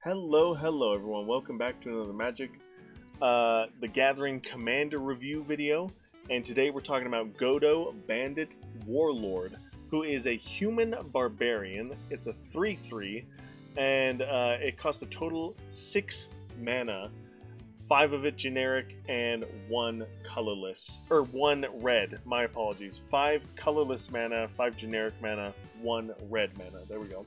Hello everyone. Welcome back to another Magic the Gathering Commander review video. And today we're talking about Godo, Bandit, Warlord, who is a human barbarian. It's a 3/3, and it costs a total 6 mana, 5 of it generic and 1 colorless, or 1 red. My apologies. 5 colorless mana, 5 generic mana, 1 red mana. There we go.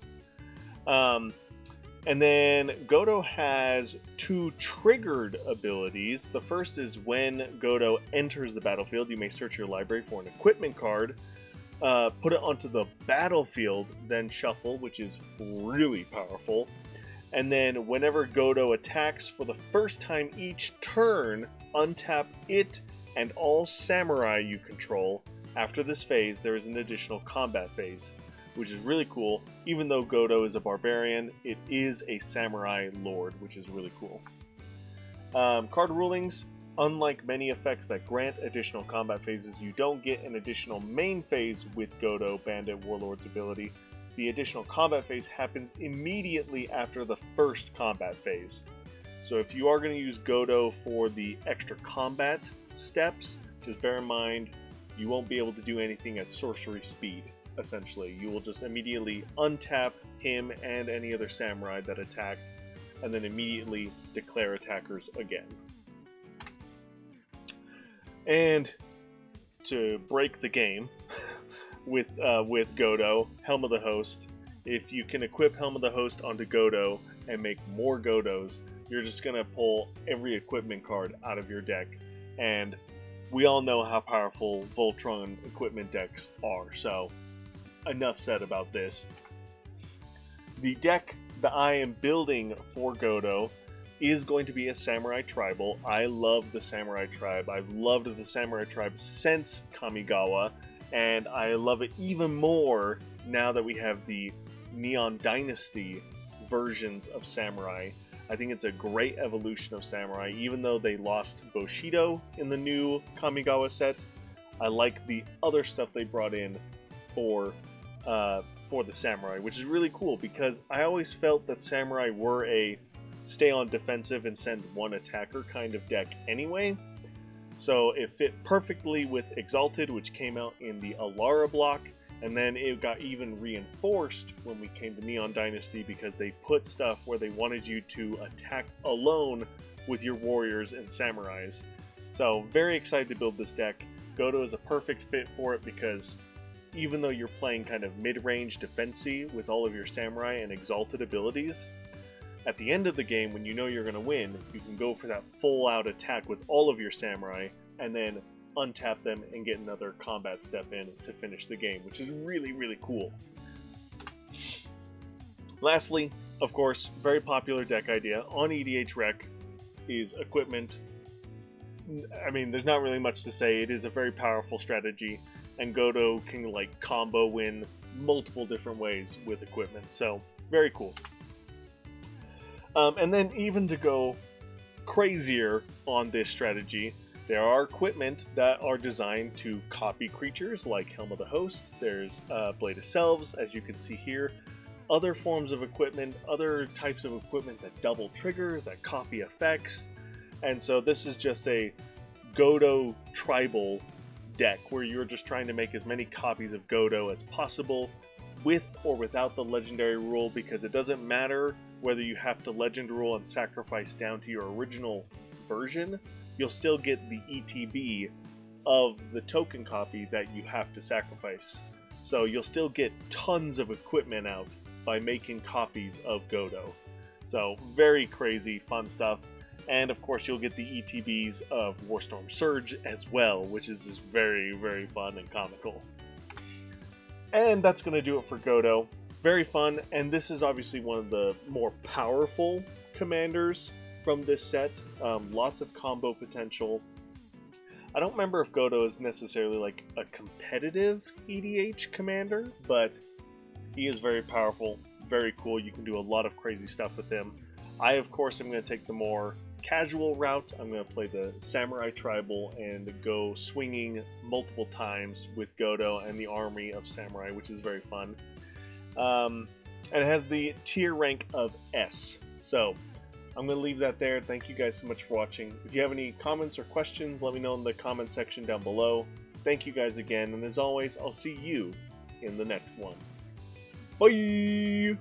And then Godo has 2 triggered abilities. The first is when Godo enters the battlefield, you may search your library for an equipment card, put it onto the battlefield, then shuffle, which is really powerful. And then whenever Godo attacks for the first time each turn, untap it and all samurai you control. After this phase, there is an additional combat phase, which is really cool. Even though Godo is a barbarian, it is a samurai lord, which is really cool. Card rulings: unlike many effects that grant additional combat phases, you don't get an additional main phase with Godo, Bandit, Warlord's ability. The additional combat phase happens immediately after the first combat phase. So if you are going to use Godo for the extra combat steps, just bear in mind you won't be able to do anything at sorcery speed. Essentially, you will just immediately untap him and any other samurai that attacked, and then immediately declare attackers again. And to break the game with Godo, Helm of the Host, if you can equip Helm of the Host onto Godo and make more Godos, you're just gonna pull every equipment card out of your deck, and we all know how powerful Voltron equipment decks are, so enough said about this. The deck that I am building for Godo is going to be a Samurai Tribal. I love the Samurai Tribe. I've loved the Samurai Tribe since Kamigawa, and I love it even more now that we have the Neon Dynasty versions of Samurai. I think it's a great evolution of Samurai, even though they lost Bushido in the new Kamigawa set. I like the other stuff they brought in for the Samurai, which is really cool because I always felt that Samurai were a stay on defensive and send one attacker kind of deck anyway. So it fit perfectly with Exalted, which came out in the Alara block, and then it got even reinforced when we came to Neon Dynasty because they put stuff where they wanted you to attack alone with your warriors and samurais. So very excited to build this deck. Godo is a perfect fit for it because even though you're playing kind of mid-range defensy with all of your samurai and exalted abilities, at the end of the game, when you know you're going to win, you can go for that full-out attack with all of your samurai and then untap them and get another combat step in to finish the game, which is really, really cool. Lastly, of course, very popular deck idea on EDH Rec is equipment. I mean, there's not really much to say. It is a very powerful strategy, and Godo can like combo win multiple different ways with equipment, so very cool. And then even to go crazier on this strategy, there are equipment that are designed to copy creatures like Helm of the Host. There's Blade of Selves, as you can see here. Other forms of equipment, other types of equipment that double triggers, that copy effects. And so this is just a Godo tribal deck where you're just trying to make as many copies of Godo as possible with or without the legendary rule, because it doesn't matter whether you have to legend rule and sacrifice down to your original version, you'll still get the ETB of the token copy that you have to sacrifice. So you'll still get tons of equipment out by making copies of Godo. So very crazy, fun stuff. And of course you'll get the ETBs of Warstorm Surge as well, which is just very, very fun and comical. And that's going to do it for Godo. Very fun, and this is obviously one of the more powerful commanders from this set. Lots of combo potential. I don't remember if Godo is necessarily like a competitive EDH commander, but he is very powerful, very cool. You can do a lot of crazy stuff with him. I, of course, am going to take the more casual route. I'm going to play the Samurai Tribal and go swinging multiple times with Godo and the army of Samurai, which is very fun. And it has the tier rank of S. So, I'm going to leave that there. Thank you guys so much for watching. If you have any comments or questions, let me know in the comment section down below. Thank you guys again, and as always, I'll see you in the next one. Bye!